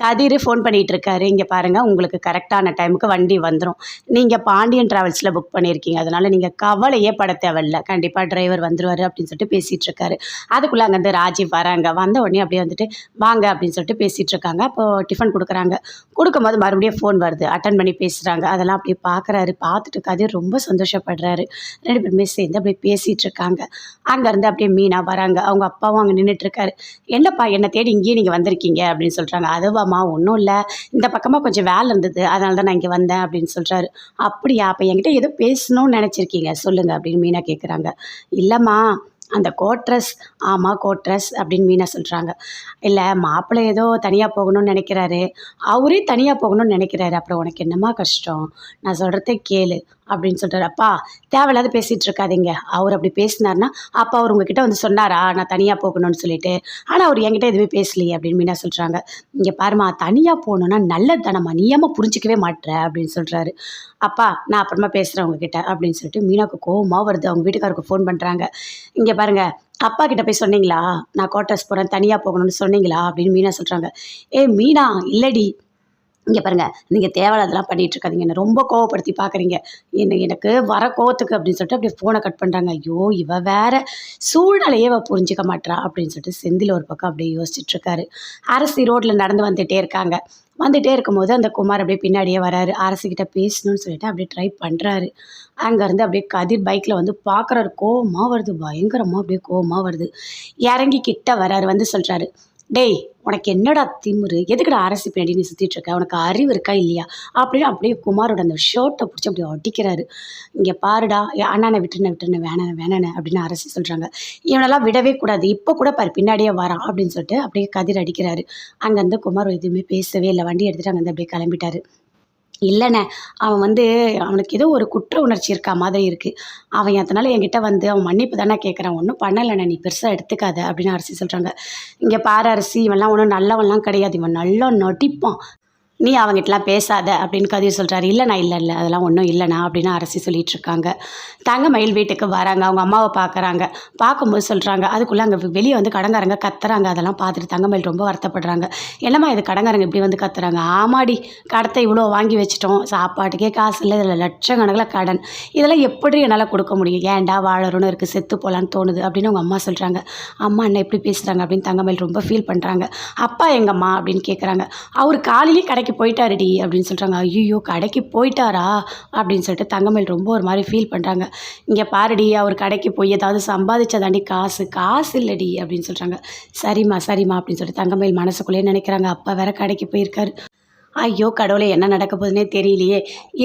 கதிர் phone பண்ணிகிட்டு இருக்காரு. இங்கே பாருங்கள், உங்களுக்கு கரெக்டான டைமுக்கு வண்டி வந்துடும். நீங்கள் பாண்டியன் ட்ராவல்ஸில் புக் பண்ணியிருக்கீங்க, அதனால் நீங்கள் கவலையே பட தேவையில்ல, கண்டிப்பாக டிரைவர் வந்துடுவார் அப்படின்னு சொல்லிட்டு பேசிகிட்டு இருக்காரு. அதுக்குள்ளே அங்கேருந்து ராஜீவ் வராங்க. வந்த உடனே அப்படியே வந்துட்டு வாங்க அப்படின்னு சொல்லிட்டு பேசிகிட்டு இருக்காங்க. அப்போது டிஃபன் கொடுக்குறாங்க. கொடுக்கும்போது மறுபடியும் ஃபோன் வருது. அட்டன் பண்ணி பேசுகிறாங்க. அதெல்லாம் அப்படியே பார்க்குறாரு. பார்த்துட்டு கதிர் ரொம்ப சந்தோஷப்படுறாரு. 2 பேருமே சேர்ந்து அப்படியே பேசிகிட்டு இருக்காங்க. அங்கேருந்து அப்படியே மீனா வராங்க. அவங்க அப்பாவும் அங்கே நின்றுட்டுருக்காரு. என்னப்பா என்னை தேடி இங்கேயே நீங்கள் வந்திருக்கீங்க அப்படின்னு சொல்கிறாங்க. அதுவாம்மா ஒன்றும் இல்லை, இந்த பக்கமாக கொஞ்சம் வேலை இருந்தது, அதனால தான் நான் இங்கே வந்தேன் அப்படின்னு சொல்கிறாரு. அப்படியா, அப்போ என்கிட்ட ஏதோ பேசணும்னு நினச்சிருக்கீங்க, சொல்லுங்கள் அப்படின்னு மீனா கேட்குறாங்க. இல்லைம்மா, அந்த கோட்ரஸ். ஆமாம் கோட்ரஸ் அப்படின்னு மீனா சொல்கிறாங்க. இல்லை, மாப்பிள்ளை ஏதோ தனியாக போகணும்னு நினைக்கிறாரு, அவரே தனியாக போகணும்னு நினைக்கிறாரு, அப்புறம் உனக்கு என்னம்மா கஷ்டம், நான் சொல்கிறத கேளு அப்படின்னு சொல்கிறாரு. அப்பா தேவையில்லாத பேசிகிட்டு இருக்காதீங்க, அவர் அப்படி பேசினார்னா அப்போ அவர் உங்ககிட்ட வந்து சொன்னாரா நான் தனியாக போகணும்னு சொல்லிட்டு, ஆனால் அவர் என்கிட்ட எதுவுமே பேசலையே அப்படின்னு மீனா சொல்கிறாங்க. இங்கே பாருமா, தனியாக போகணுன்னா நல்லது தானம்மா, நீ ஏமா புரிஞ்சிக்கவே மாட்டுற அப்படின்னு சொல்கிறாரு. அப்பா நான் அப்புறமா பேசுகிறேன் உங்ககிட்ட அப்படின்னு சொல்லிட்டு மீனாவுக்கு கோவமாக வருது. அவங்க வீட்டுக்காருக்கு ஃபோன் பண்ணுறாங்க. இங்கே பாருங்கள், அப்பா கிட்ட போய் சொன்னீங்களா நான் கோட்ரஸ் போகிறேன் தனியாக போகணும்னு சொன்னீங்களா அப்படின்னு மீனா சொல்கிறாங்க. மீனா இல்லடி, இங்கே பாருங்கள், நீங்கள் தேவையில்லாதெல்லாம் பண்ணிகிட்டு இருக்காதீங்க, என்னை ரொம்ப கோவப்படுத்தி பார்க்குறீங்க, எனக்கு வர கோவத்துக்கு அப்படின்னு சொல்லிட்டு அப்படியே ஃபோனை கட் பண்ணுறாங்க. ஐயோ இவ வேற சூழ்நிலையே புரிஞ்சிக்க மாட்டா அப்படின்னு சொல்லிட்டு செந்தில் ஒரு பக்கம் அப்படியே யோசிச்சுட்டு இருக்காரு. அரசி ரோட்டில் நடந்து வந்துகிட்டே இருக்காங்க. வந்துகிட்டே இருக்கும்போது அந்த குமார் அப்படியே பின்னாடியே வராரு. அரசிக்கிட்ட பேசணும்னு சொல்லிட்டு அப்படியே ட்ரை பண்ணுறாரு. அங்கேருந்து அப்படியே கதிர் பைக்கில் வந்து பார்க்குறாரு. கோவமாக வருது, பயங்கரமாக அப்படியே கோவமாக வருது. இறங்கி கிட்ட வராரு. வந்து சொல்கிறாரு, டேய் உனக்கு என்னடா திமிரு, எதுக்குடா அரசு பின்னாடி நீ சுற்றிட்டு இருக்க, உனக்கு அறிவு இருக்கா இல்லையா அப்படின்னு அப்படியே குமாரோட அந்த ஷர்ட்டை பிடிச்சி அப்படியே அடிக்கிறாரு. இங்கே பாருடா, அண்ணானை விட்டுருன்னு வேணானே அப்படின்னு அரசு சொல்கிறாங்க. இவனெல்லாம் விடவே கூடாது, இப்போ கூட பாரு பின்னாடியே வரான் அப்படின்னு சொல்லிட்டு அப்படியே கதிர் அடிக்கிறாரு. அங்கேருந்து குமார் எதுவுமே பேசவே இல்லை. வண்டி எடுத்துகிட்டு அங்கேருந்து அப்படியே கிளம்பிட்டாரு. இல்லைண்ணே, அவன் வந்து அவனுக்கு ஏதோ ஒரு குற்ற உணர்ச்சி இருக்கா மாதிரி இருக்குது, அவன் அதனால் என்கிட்ட வந்து அவன் மன்னிப்பு தானே கேட்குறான், ஒன்றும் பண்ணலைண்ணே, நீ பெருசாக எடுத்துக்காத அப்படின்னு அரசி சொல்கிறாங்க. இங்கே பாரு அரசி, இவன்லாம் ஒன்றும் நல்லவன்லாம் கிடையாது, இவன் நல்லா நடிப்பான், நீ அவங்ககிட்டலாம் பேசாத அப்படின்னு கதிர் சொல்கிறாரு. இல்லைண்ணா இல்லை அதெல்லாம் ஒன்றும் இல்லைண்ணா அப்படின்னு அரசி சொல்லிகிட்டு இருக்காங்க. தங்கமயில் வீட்டுக்கு வராங்க. அவங்க அம்மாவை பார்க்குறாங்க. பார்க்கும்போது சொல்கிறாங்க, அதுக்குள்ளே அங்கே வெளியே வந்து கடங்காரங்க கத்துறாங்க. அதெல்லாம் பார்த்துட்டு தங்கமயில் ரொம்ப வருத்தப்படுறாங்க. என்னம்மா இது கடங்காரங்க இப்படி வந்து கத்துறாங்க? ஆமாடி, கடத்தை இவ்வளோ வாங்கி வச்சிட்டோம், சாப்பாட்டுக்கே காசு இல்லை, இதில் லட்சக்கணக்கில் கடன், இதெல்லாம் எப்படி என்னால் கொடுக்க முடியும், ஏன்டா வாழறோன்னு இருக்குது, செத்து போகலான்னு தோணுது அப்படின்னு அவங்க அம்மா சொல்கிறாங்க. அம்மா என்ன எப்படி பேசுகிறாங்க அப்படின்னு தங்கமயில் ரொம்ப ஃபீல் பண்ணுறாங்க. அப்பா எங்கம்மா அப்படின்னு கேட்குறாங்க. அவர் காலையிலேயே கடைக்கு போயிட்டாருடி அப்படின்னு சொல்கிறாங்க. ஐயோ கடைக்கு போயிட்டாரா அப்படின்னு சொல்லிட்டு தங்கமயில் ரொம்ப ஒரு மாதிரி ஃபீல் பண்ணுறாங்க. இங்கே பாருடி, அவர் கடைக்கு போய் ஏதாவது சம்பாதிச்சதாண்டி காசு இல்லடி அப்படின்னு சொல்கிறாங்க. சரிம்மா அப்படின்னு சொல்லிட்டு தங்கமயில் மனசுக்குள்ளேயே நினைக்கிறாங்க. அப்பா வேற கடைக்கு போயிருக்காரு. ஐயோ கடவுளே, என்ன நடக்க போகுதுன்னே தெரியலையே,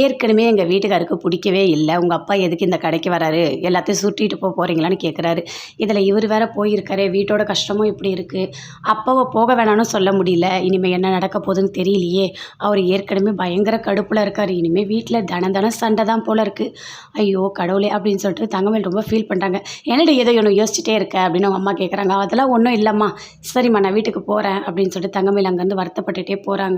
ஏற்கனவே எங்கள் வீட்டுக்காருக்கு பிடிக்கவே இல்லை, உங்கள் அப்பா எதுக்கு இந்த கடைக்கு வராரு, எல்லாத்தையும் சுட்டிட்டு போகிறீங்களான்னு கேட்குறாரு. இதில் இவர் வேற போயிருக்காரு, வீட்டோட கஷ்டமும் இப்படி இருக்குது, அப்பாவை போக வேணான்னு சொல்ல முடியல, இனிமேல் என்ன நடக்க போகுதுன்னு தெரியலையே, அவர் ஏற்கனவே பயங்கர கடுப்பில் இருக்கார், இனிமேல் வீட்டில் தன சண்டை தான் போல் இருக்குது, ஐயோ கடவுளே அப்படின்னு சொல்லிட்டு தங்கமயில் ரொம்ப ஃபீல் பண்ணுறாங்க. என்னடி ஏதோ ஒன்று யோசிச்சுட்டே இருக்க அப்படின்னு அவங்க அம்மா கேட்குறாங்க. அதெல்லாம் ஒன்றும் இல்லைம்மா, சரிம்மா நான் வீட்டுக்கு போகிறேன் அப்படின்னு சொல்லிட்டு தங்கமயில் அங்கேருந்து வருத்தப்பட்டுகிட்டே போகிறாங்க.